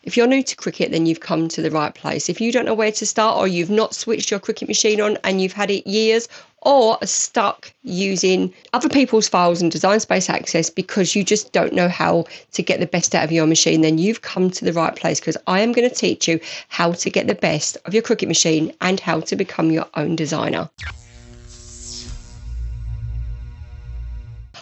If you're new to Cricut, then you've come to the right place. If you don't know where to start, or you've not switched your Cricut machine on and you've had it years, or are stuck using other people's files and Design Space Access because you just don't know how to get the best out of your machine, then you've come to the right place, because I am going to teach you how to get the best of your Cricut machine and how to become your own designer.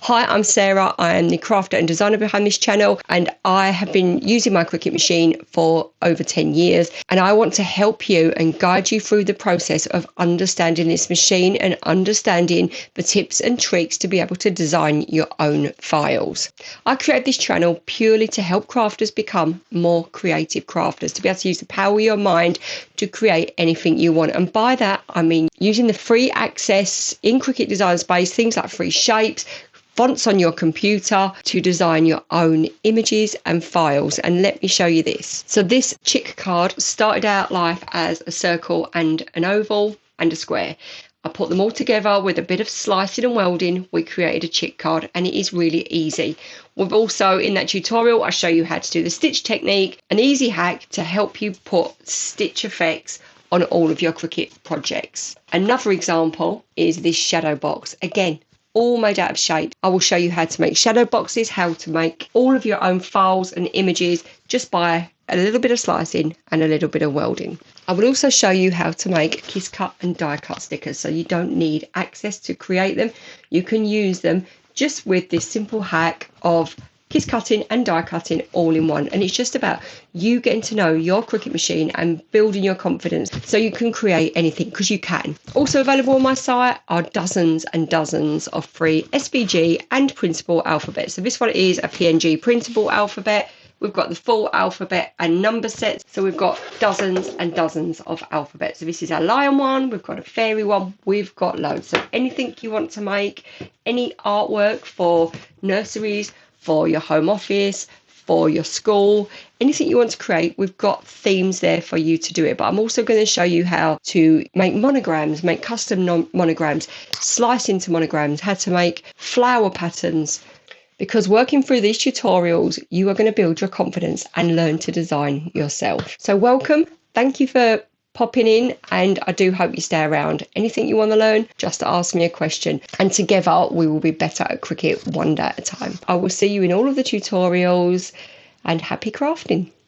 Hi, I'm Sarah. I am the crafter and designer behind this channel, and I have been using my Cricut machine for over 10 years, and I want to help you and guide you through the process of understanding this machine and understanding the tips and tricks to be able to design your own files. I created this channel purely to help crafters become more creative crafters, to be able to use the power of your mind to create anything you want. And by that, I mean using the free access in Cricut Design Space, things like free shapes, fonts on your computer to design your own images and files. And let me show you this. So this chick card started out life as a circle and an oval and a square. I put them all together with a bit of slicing and welding. We created a chick card, and it is really easy. We've also, in that tutorial, I show you how to do the stitch technique, an easy hack to help you put stitch effects on all of your Cricut projects. Another example is this shadow box. Again, all made out of shape. I will show you how to make shadow boxes, how to make all of your own files and images just by a little bit of slicing and a little bit of welding. I will also show you how to make kiss cut and die cut stickers, so you don't need access to create them. You can use them just with this simple hack of kiss cutting and die cutting all in one. And it's just about you getting to know your Cricut machine and building your confidence so you can create anything, because you can. Also available on my site are dozens and dozens of free SVG and printable alphabets. So this one is a PNG printable alphabet. We've got the full alphabet and number sets. So we've got dozens and dozens of alphabets. So this is a lion one. We've got a fairy one. We've got loads. So anything you want to make, any artwork for nurseries, for your home office, for your school, anything you want to create, we've got themes there for you to do it. But I'm also going to show you how to make monograms, make custom monograms, slice into monograms, how to make flower patterns. Because working through these tutorials, you are going to build your confidence and learn to design yourself. So welcome. Thank you for popping in, and I do hope you stay around. Anything you want to learn, just ask me a question, and together we will be better at Cricut one day at a time. I will see you in all of the tutorials, and happy crafting.